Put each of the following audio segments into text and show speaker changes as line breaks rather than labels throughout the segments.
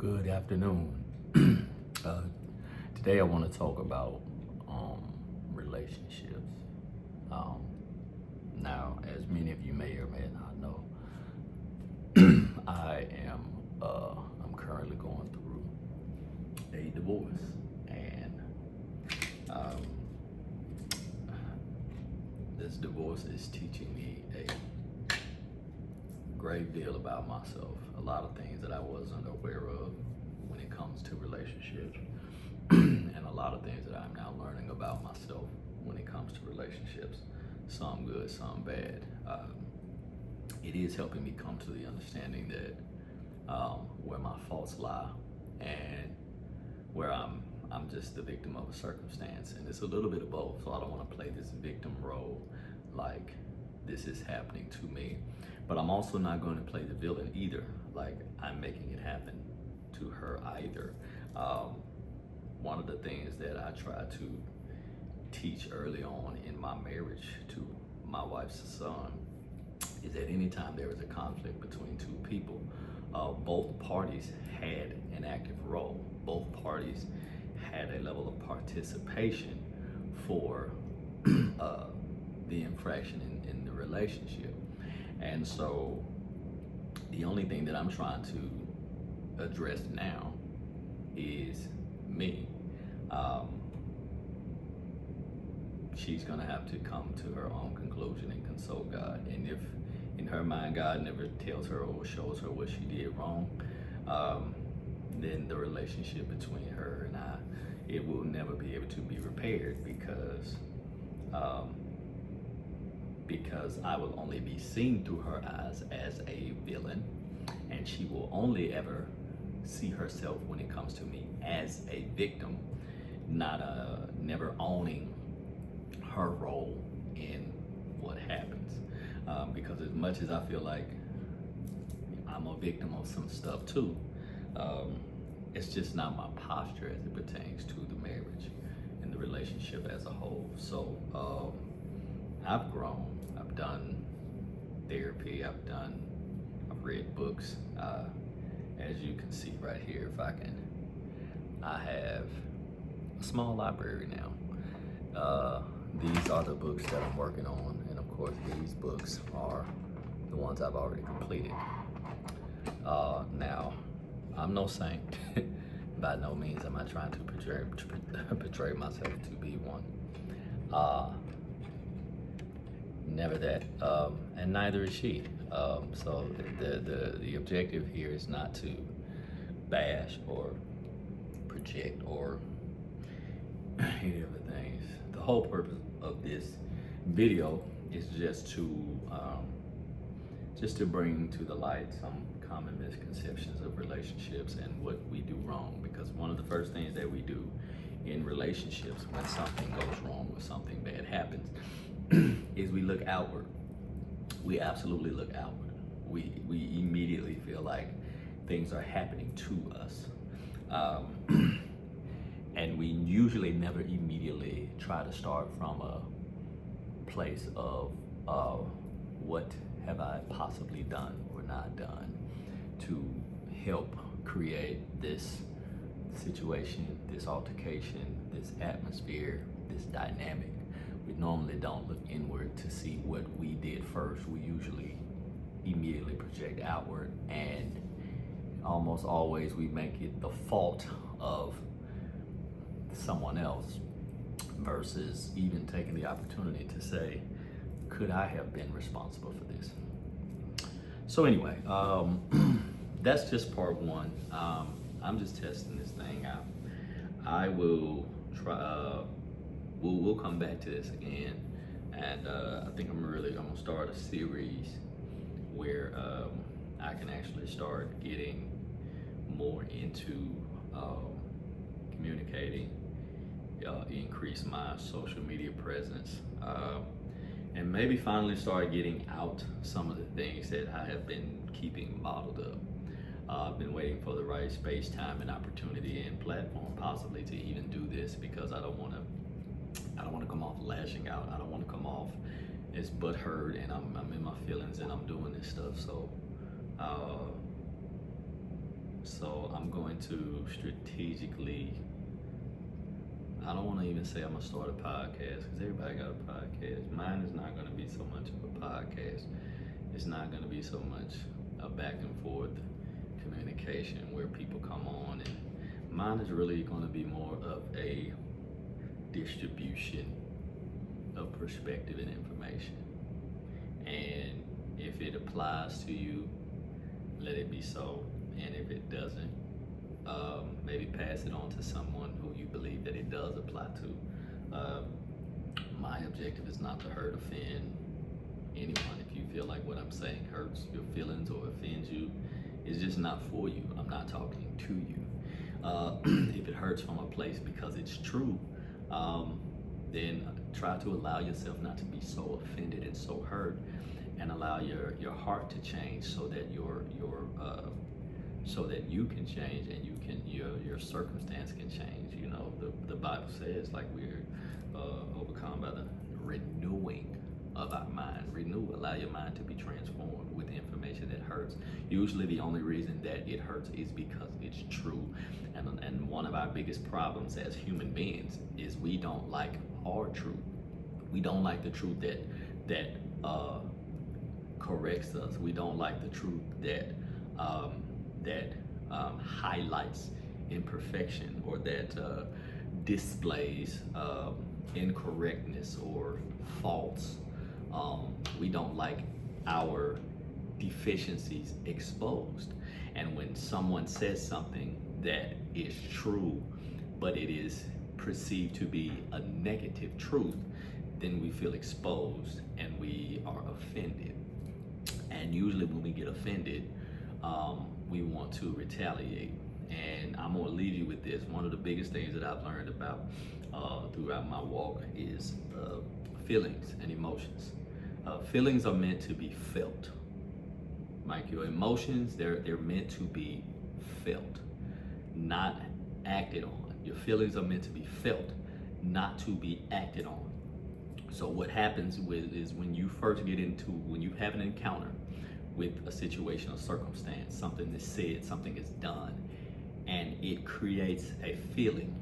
Good afternoon. uh, Today I want to talk about relationships. Um, Now, as many of you may or may not know, I am I'm currently going through a divorce, and um, this divorce is teaching me a great deal about myself. A lot of things that I wasn't aware of when it comes to relationships, and a lot of things that I'm now learning about myself when it comes to relationships. Some good, some bad. It is helping me come to the understanding that where my faults lie, and where I'm just the victim of a circumstance, and it's a little bit of both. So I don't want to play this victim role like this is happening to me, but I'm also not going to play the villain either, like I'm making it happen to her either. Um, One of the things that I try to teach early on in my marriage to my wife's son is that anytime there is a conflict between two people, both parties had an active role. Both parties had a level of participation for the infraction in the relationship. And so the only thing that I'm trying to address now is me. Um, she's going to have to come to her own conclusion and consult God. And if in her mind God never tells her or shows her what she did wrong, then the relationship between her and I, it will never be able to be repaired um, because I will only be seen through her eyes as a villain, and she will only ever see herself when it comes to me as a victim, not never owning her role in what happens. Because as much as I feel like I'm a victim of some stuff too, it's just not my posture as it pertains to the marriage and the relationship as a whole. So I've grown. I've done therapy. I've read books. As you can see right here, I have a small library now. These are the books that I'm working on, and of course, these books are the ones I've already completed. Now, I'm no saint. By no means am I trying to portray myself to be one. Never that, and neither is she. So the objective here is not to bash or project or any of the things. The whole purpose of this video is just to bring to the light some common misconceptions of relationships and what we do wrong. Because one of the first things that we do in relationships when something goes wrong or something bad happens is we look outward. We absolutely look outward. We immediately feel like things are happening to us. And we usually never immediately try to start from a place of what have I possibly done or not done to help create this situation, this altercation, this atmosphere, this dynamic. We normally don't look inward to see what we did first. We usually immediately project outward, and almost always we make it the fault of someone else versus even taking the opportunity to say, could I have been responsible for this? So anyway, that's just part one. I'm just testing this thing out. I will try. We'll come back to this again, and I think I'm gonna start a series where I can actually start getting more into communicating, increase my social media presence, and maybe finally start getting out some of the things that I have been keeping bottled up. I've been waiting for the right space, time, and opportunity and platform possibly to even do this, because I don't want to come off lashing out. I don't want to come off as butthurt and I'm in my feelings and I'm doing this stuff. So So I'm going to strategically, I don't want to even say I'm gonna start a podcast because everybody got a podcast. Mine is not going to be so much of a podcast. It's not going to be so much a back and forth communication where people come on, and mine is really going to be more of a distribution of perspective and information. And if it applies to you, let it be so. And if it doesn't, maybe pass it on to someone who you believe that it does apply to. My objective is not to hurt, offend anyone. If you feel like what I'm saying hurts your feelings or offends you, it's just not for you. I'm not talking to you. If it hurts from a place because it's true, then try to allow yourself not to be so offended and so hurt, and allow your heart to change so that so that you can change, and your circumstance can change. You know, the Bible says like we're overcome by the renewing of our mind. Allow your mind to be transformed with information that hurts. Usually the only reason that it hurts is because it's true. And one of our biggest problems as human beings is we don't like our truth. We don't like the truth that corrects us. We don't like the truth that highlights imperfection, or that displays incorrectness or faults. We don't like our deficiencies exposed. And when someone says something that is true, but it is perceived to be a negative truth, then we feel exposed and we are offended. And usually when we get offended, we want to retaliate. And I'm gonna leave you with this. One of the biggest things that I've learned about throughout my walk is feelings and emotions. Feelings are meant to be felt. Like your emotions, they're meant to be felt, not acted on. Your feelings are meant to be felt, not to be acted on. So what happens is when you have an encounter with a situation or circumstance, something is said, something is done, and it creates a feeling.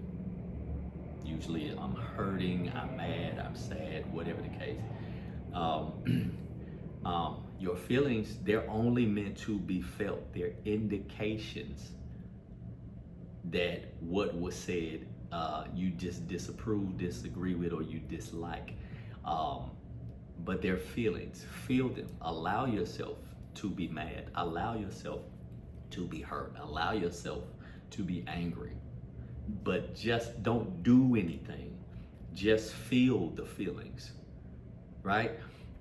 Usually I'm hurting, I'm mad, I'm sad, whatever the case. Your feelings, they're only meant to be felt. They're indications that what was said you just disapprove, disagree with, or you dislike. But they're feelings. Feel them. Allow yourself to be mad. Allow yourself to be hurt. Allow yourself to be angry. But just don't do anything. Just feel the feelings, right?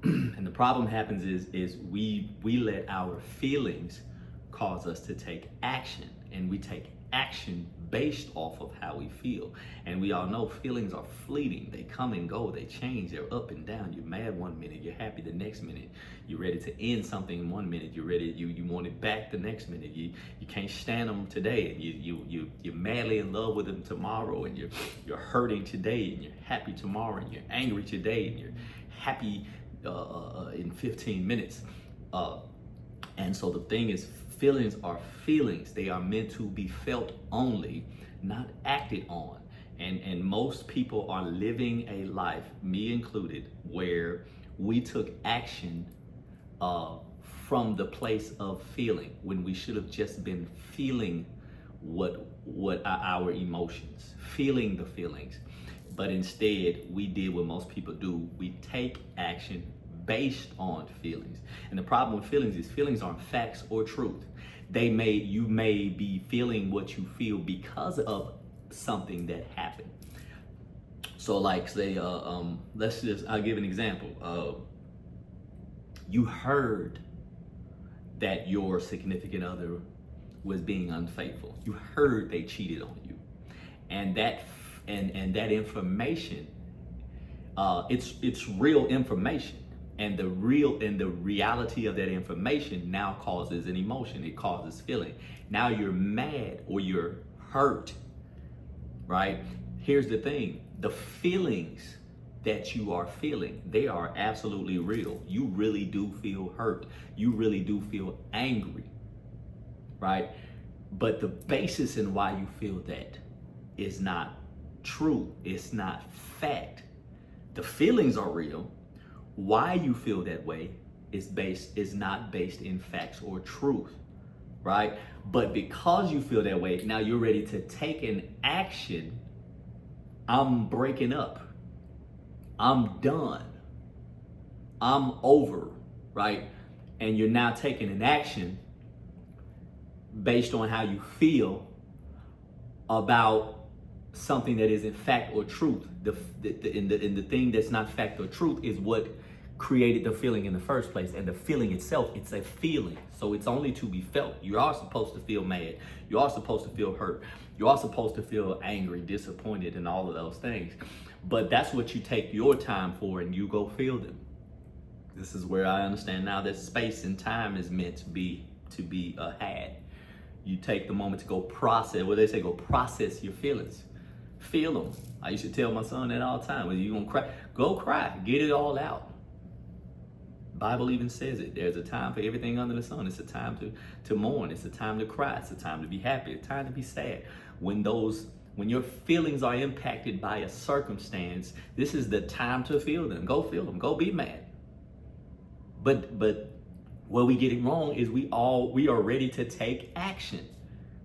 And the problem happens is we let our feelings cause us to take action, and we take action based off of how we feel. And we all know feelings are fleeting. They come and go, they change, they're up and down. You're mad one minute, you're happy the next minute. You're ready to end something one minute, you want it back the next minute. You can't stand them today, and you're madly in love with them tomorrow, and you're hurting today, and you're happy tomorrow, and you're angry today, and you're happy in 15 minutes. And so the thing is, feelings are feelings. They are meant to be felt only, not acted on. And most people are living a life, me included, where we took action from the place of feeling, when we should have just been feeling what are our emotions, feeling the feelings. But instead, we did what most people do. We take action based on feelings. And the problem with feelings is feelings aren't facts or truth. You may be feeling what you feel because of something that happened. So like say, I'll give an example. You heard that your significant other was being unfaithful. You heard they cheated on you. And that information, it's real information. And the reality of that information now causes an emotion. It causes feeling. Now you're mad or you're hurt, right? Here's the thing. The feelings that you are feeling, they are absolutely real. You really do feel hurt. You really do feel angry, right?
But the basis in why you feel that is not true. It's not fact. The feelings are real. Why you feel that way is not based in facts or truth, right? But because you feel that way, now you're ready to take an action. I'm breaking up. I'm done. I'm over, right? And you're now taking an action based on how you feel about something that isn't fact or truth. The thing that's not fact or truth is what created the feeling in the first place. And the feeling itself, it's a feeling. So it's only to be felt. You are supposed to feel mad. You are supposed to feel hurt. You are supposed to feel angry, disappointed, and all of those things. But that's what you take your time for, and you go feel them. This is where I understand now that space and time is meant to be had. You take the moment to go process. What they say, go process your feelings. Feel them. I used to tell my son that all the time. When you're gonna cry, go cry. Get it all out. Bible even says it. There's a time for everything under the sun. It's a time to mourn. It's a time to cry. It's a time to be happy. It's a time to be sad. When your feelings are impacted by a circumstance, this is the time to feel them. Go feel them. Go be mad. But where we get it wrong is we are ready to take action.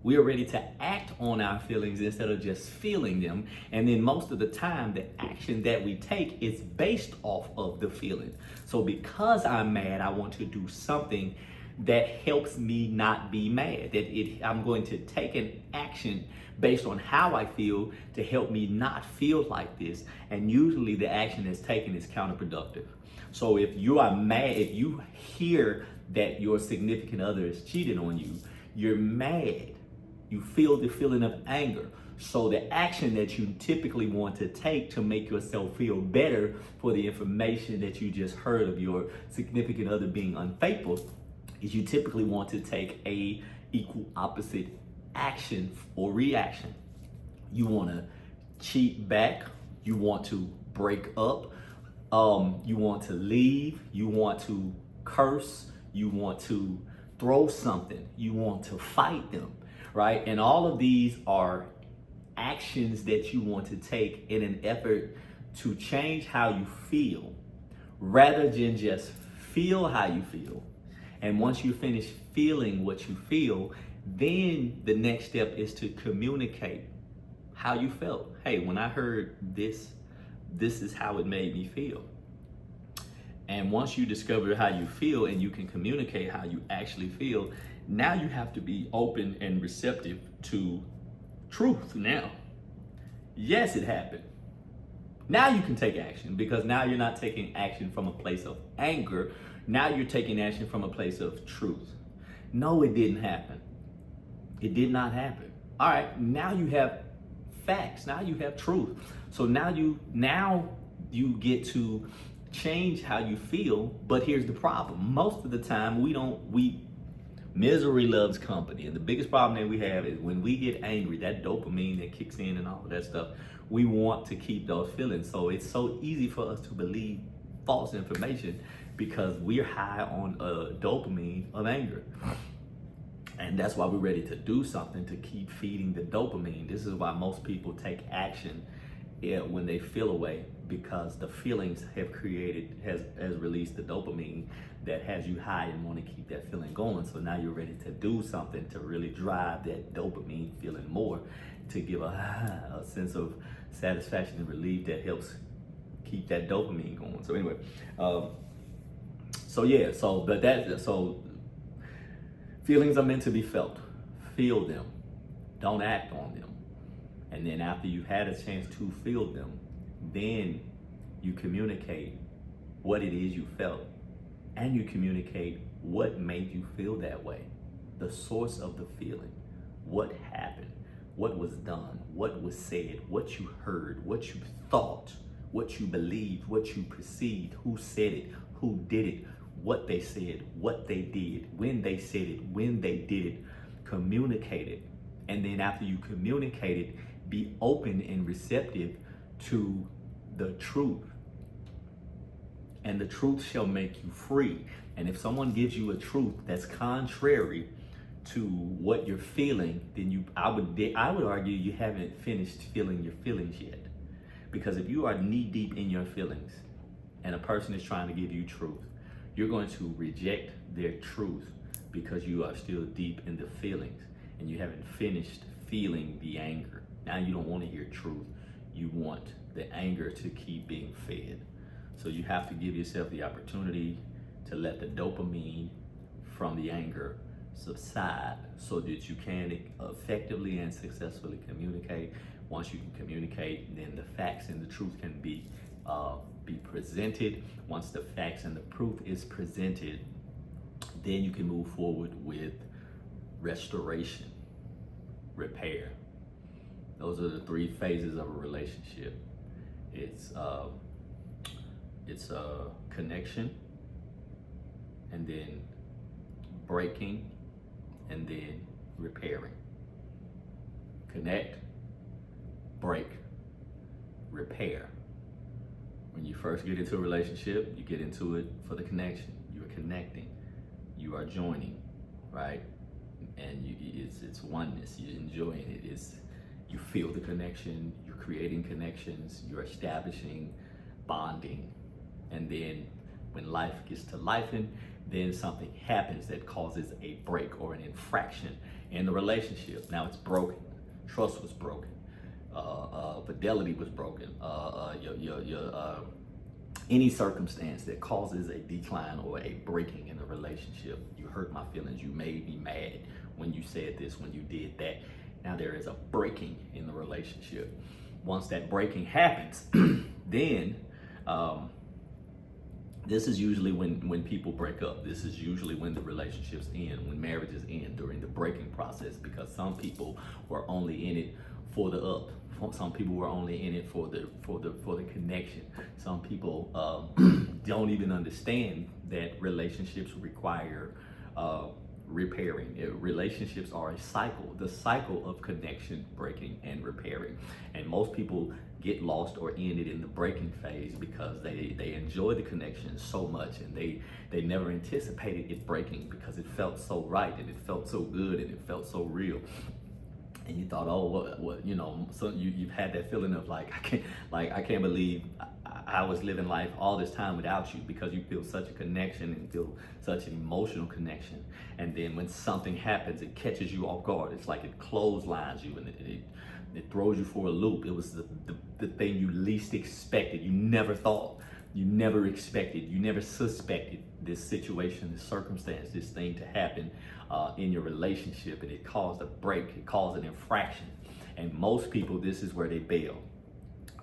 We are ready to act on our feelings instead of just feeling them. And then most of the time, the action that we take is based off of the feeling. So because I'm mad, I want to do something that helps me not be mad. I'm going to take an action based on how I feel to help me not feel like this. And usually the action that's taken is counterproductive. So if you are mad, if you hear that your significant other is cheating on you, you're mad. You feel the feeling of anger. So the action that you typically want to take to make yourself feel better for the information that you just heard of your significant other being unfaithful is you typically want to take a equal opposite action or reaction. You want to cheat back. You want to break up. You want to leave. You want to curse. You want to throw something. You want to fight them, right? And all of these are actions that you want to take in an effort to change how you feel rather than just feel how you feel. And once you finish feeling what you feel, then the next step is to communicate how you felt. Hey, when I heard this is how it made me feel. And once you discover how you feel and you can communicate how you actually feel, now you have to be open and receptive to truth now. Yes, it happened. Now you can take action because now you're not taking action from a place of anger. Now you're taking action from a place of truth. No, it didn't happen. It did not happen. All right, now you have facts. Now you have truth. So now you get to change how you feel, but here's the problem. Most of the time misery loves company. And the biggest problem that we have is when we get angry, that dopamine that kicks in and all of that stuff, we want to keep those feelings. So it's so easy for us to believe false information because we're high on dopamine of anger. And that's why we're ready to do something to keep feeding the dopamine. This is why most people take action when they feel a way, because the feelings has released the dopamine that has you high and want to keep that feeling going. So now you're ready to do something to really drive that dopamine feeling more, to give a sense of satisfaction and relief that helps keep that dopamine going. So anyway, so feelings are meant to be felt. Feel them. Don't act on them. And then after you've had a chance to feel them, then you communicate what it is you felt, and you communicate what made you feel that way, the source of the feeling, what happened, what was done, what was said, what you heard, what you thought, what you believed, what you perceived, who said it, who did it, what they said, what they did, when they said it, when they did it. Communicate it. And then after you communicate it, be open and receptive to the truth. And the truth shall make you free. And if someone gives you a truth that's contrary to what you're feeling, then I would argue you haven't finished feeling your feelings yet. Because if you are knee deep in your feelings and a person is trying to give you truth, you're going to reject their truth because you are still deep in the feelings and you haven't finished feeling the anger. Now you don't want to hear truth. You want the anger to keep being fed. So you have to give yourself the opportunity to let the dopamine from the anger subside so that you can effectively and successfully communicate. Once you can communicate, then the facts and the truth can be presented. Once the facts and the proof is presented, then you can move forward with restoration, repair. Those are the three phases of a relationship. It's connection, and then breaking, and then repairing. Connect, break, repair. When you first get into a relationship, you get into it for the connection. You are connecting, you are joining, right? And it's oneness. You're enjoying it. You feel the connection. You're creating connections. You're establishing bonding, and then when life gets to lifing, then something happens that causes a break or an infraction in the relationship. Now it's broken. Trust was broken. Fidelity was broken. Any circumstance that causes a decline or a breaking in the relationship. You hurt my feelings. You made me mad when you said this, when you did that. Now there is a breaking in the relationship. Once that breaking happens, then this is usually when people break up. This is usually when the relationships end, when marriages end, during the breaking process, because some people were only in it for the up. Some people were only in it for the connection. Some people don't even understand that relationships require repairing. Relationships are a cycle, the cycle of connection, breaking, and repairing. And most people get lost or end it in the breaking phase because they enjoy the connection so much, and they never anticipated it breaking because it felt so right, and it felt so good, and it felt so real. And you thought, oh, what you know, so you've had that feeling of I can't believe I was living life all this time without you, because you feel such a connection and feel such an emotional connection. And then when something happens, it catches you off guard. It's like it clotheslines you, and it throws you for a loop. It was the thing you least expected. You never thought, you never expected, you never suspected this situation, this circumstance, this thing to happen in your relationship, and it caused a break, it caused an infraction. And most people, this is where they bail.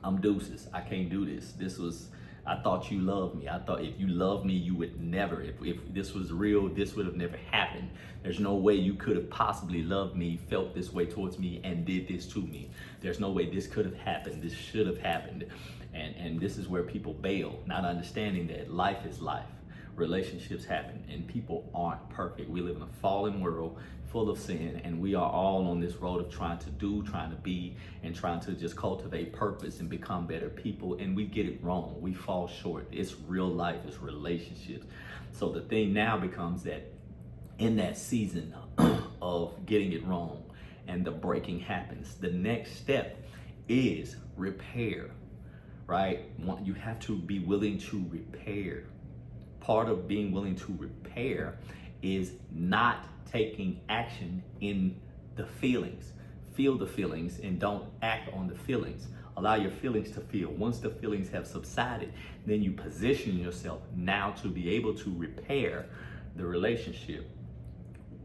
I'm deuces, I can't do this. I thought you loved me. I thought if you loved me, you would never, if this was real, this would have never happened. There's no way you could have possibly loved me, felt this way towards me, and did this to me. There's no way this could have happened. This should have happened. And this is where people bail, not understanding that life is life. Relationships happen, and people aren't perfect. We live in a fallen world full of sin, and we are all on this road of trying to do, trying to be, and trying to just cultivate purpose and become better people, and we get it wrong. We fall short. It's real life, it's relationships. So the thing now becomes that in that season of getting it wrong and the breaking happens, the next step is repair, right? You have to be willing to repair. Part of being willing to repair is not taking action in the feelings. Feel the feelings and don't act on the feelings. Allow your feelings to feel. Once the feelings have subsided, then you position yourself now to be able to repair the relationship.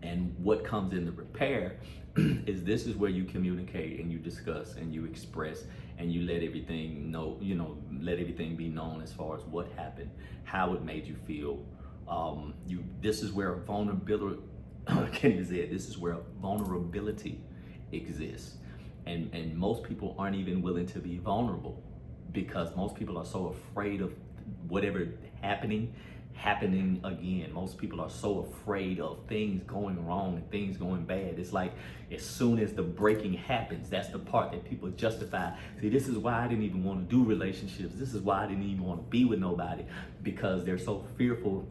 And what comes in the repair is this is where you communicate and you discuss and you express and you let everything let everything be known as far as what happened, how it made you feel. This is where vulnerability, I can't even say it, this is where vulnerability exists. And most people aren't even willing to be vulnerable because most people are so afraid of whatever happening again. Most people are so afraid of things going wrong and things going bad. It's like as soon as the breaking happens, that's the part that people justify. See, this is why I didn't even want to do relationships. This is why I didn't even want to be with nobody, because they're so fearful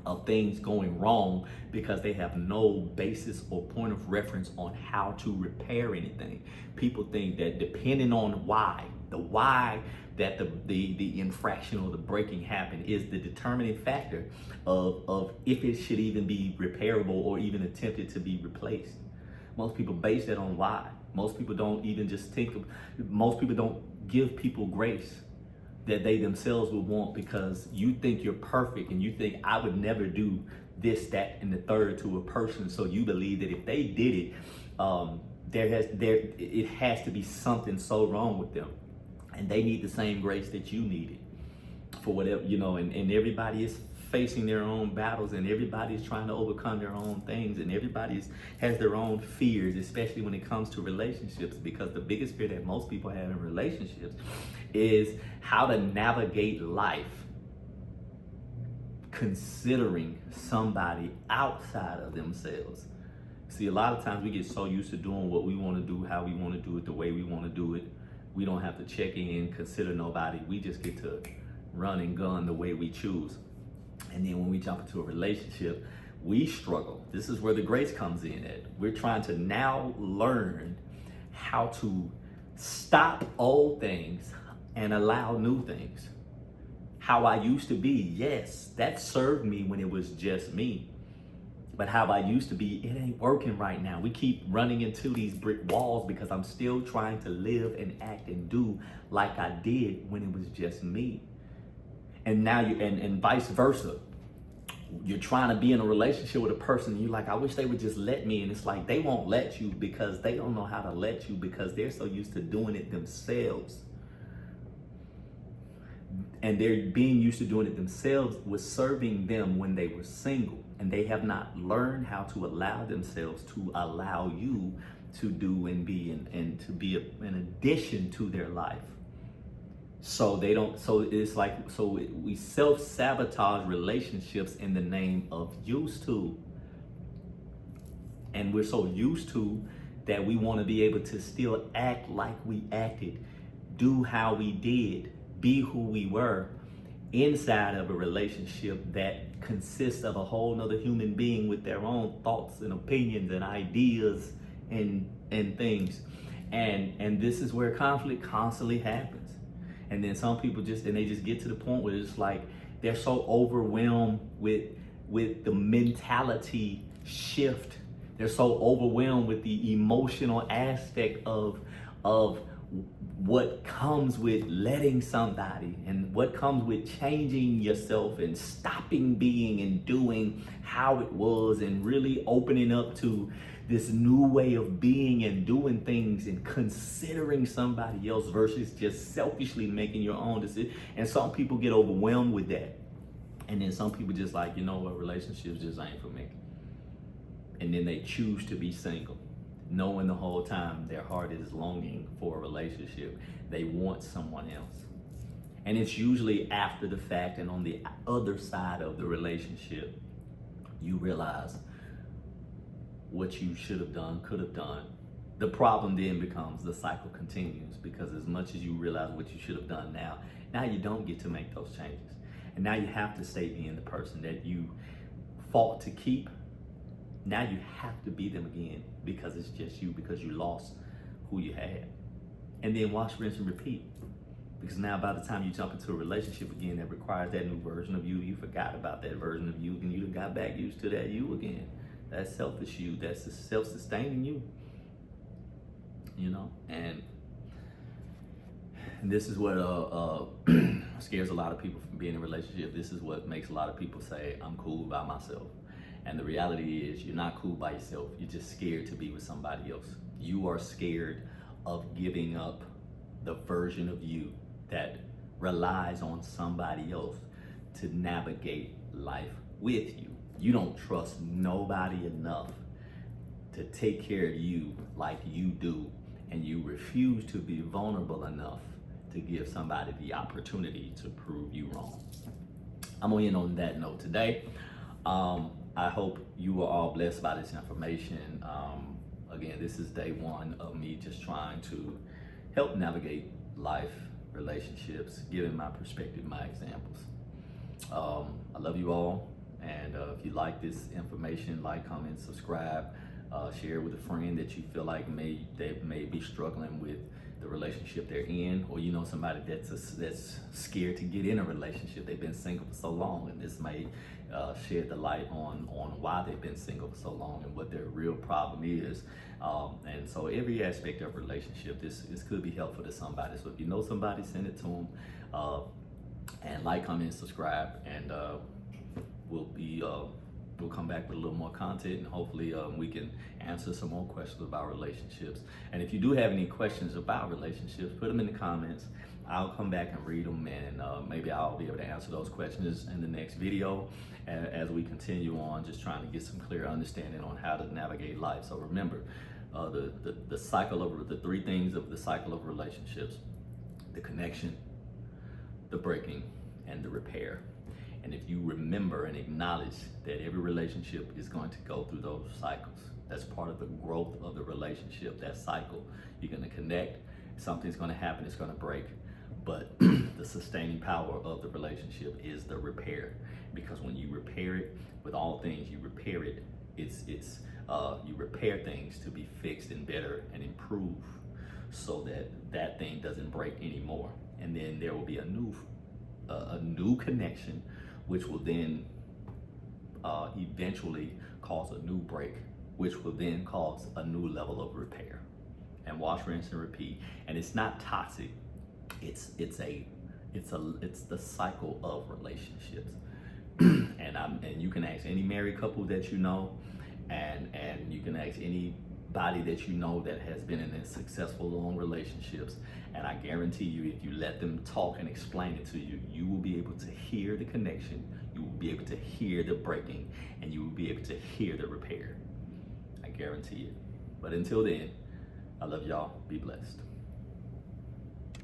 of things going wrong because they have no basis or point of reference on how to repair anything. People think that depending on the why that the infraction or the breaking happened is the determining factor of if it should even be repairable or even attempted to be replaced. Most people base that on why. Most people don't even just most people don't give people grace that they themselves would want, because you think you're perfect and you think I would never do this, that, and the third to a person. So you believe that if they did it, it has to be something so wrong with them, and they need the same grace that you needed for whatever, and everybody is facing their own battles, and everybody's trying to overcome their own things, and everybody has their own fears, especially when it comes to relationships, because the biggest fear that most people have in relationships is how to navigate life considering somebody outside of themselves. See, a lot of times we get so used to doing what we want to do, how we want to do it, the way we want to do it. We don't have to check in, consider nobody. We just get to run and gun the way we choose. And then when we jump into a relationship, we struggle. This is where the grace comes in at. We're trying to now learn how to stop old things and allow new things. How I used to be, yes, that served me when it was just me. But how I used to be, it ain't working right now. We keep running into these brick walls because I'm still trying to live and act and do like I did when it was just me. And now and vice versa. You're trying to be in a relationship with a person and you're like, I wish they would just let me. And it's like, they won't let you because they don't know how to let you, because they're so used to doing it themselves. And they're being used to doing it themselves was serving them when they were single. And they have not learned how to allow themselves to allow you to do and be and to be an addition to their life. So we self-sabotage relationships in the name of used to. And we're so used to that we want to be able to still act like we acted, do how we did, be who we were inside of a relationship that consists of a whole nother human being with their own thoughts and opinions and ideas and things. And this is where conflict constantly happens. And then some people just get to the point where it's like they're so overwhelmed with the mentality shift. They're so overwhelmed with the emotional aspect of what comes with letting somebody and what comes with changing yourself and stopping being and doing how it was and really opening up to this new way of being and doing things and considering somebody else versus just selfishly making your own decision. And some people get overwhelmed with that. And then some people just like, relationships just ain't for me. And then they choose to be single, knowing the whole time their heart is longing for a relationship. They want someone else. And it's usually after the fact and on the other side of the relationship, you realize what you should have done, could have done. The problem then becomes the cycle continues, because as much as you realize what you should have done now you don't get to make those changes. And now you have to stay being the person that you fought to keep. Now you have to be them again because it's just you, because you lost who you had. And then wash, rinse, and repeat. Because now by the time you jump into a relationship again that requires that new version of you, you forgot about that version of you and you got back used to that you again. That selfish you, that's the self-sustaining you. And this is what scares a lot of people from being in a relationship. This is what makes a lot of people say, I'm cool by myself. And the reality is you're not cool by yourself. You're just scared to be with somebody else. You are scared of giving up the version of you that relies on somebody else to navigate life with you. You don't trust nobody enough to take care of you like you do, and you refuse to be vulnerable enough to give somebody the opportunity to prove you wrong. I'm gonna end on that note today. I hope you are all blessed by this information. Again, this is day one of me just trying to help navigate life, relationships, giving my perspective, my examples. I love you all,
And if you like this information, like, comment, subscribe, share it with a friend that you feel like they may be struggling with the relationship they're in, or you know somebody that's scared to get in a relationship. They've been single for so long, and this may shed the light on why they've been single for so long and what their real problem is. And so every aspect of relationship, this could be helpful to somebody. So if you know somebody, send it to them, and like, comment, subscribe, and we'll come back with a little more content, and hopefully we can answer some more questions about relationships. And if you do have any questions about relationships, put them in the comments. I'll come back and read them, and maybe I'll be able to answer those questions in the next video as we continue on, just trying to get some clear understanding on how to navigate life. So remember, the cycle of the three things of the cycle of relationships: the connection, the breaking, and the repair. And if you remember and acknowledge that every relationship is going to go through those cycles, that's part of the growth of the relationship, that cycle. You're going to connect, something's going to happen, it's going to break. But the sustaining power of the relationship is the repair. Because when you repair it, with all things, you repair it. You repair things to be fixed and better and improve, so that that thing doesn't break anymore. And then there will be a new connection, which will then eventually cause a new break, which will then cause a new level of repair. And wash, rinse, and repeat. And it's not toxic. It's the cycle of relationships. And you can ask any married couple that you know, and you can ask anybody that you know that has been in successful long relationships, and I guarantee you, if you let them talk and explain it to you, you will be able to hear the connection, you will be able to hear the breaking, and you will be able to hear the repair. I guarantee it. But until then, I love y'all. Be blessed.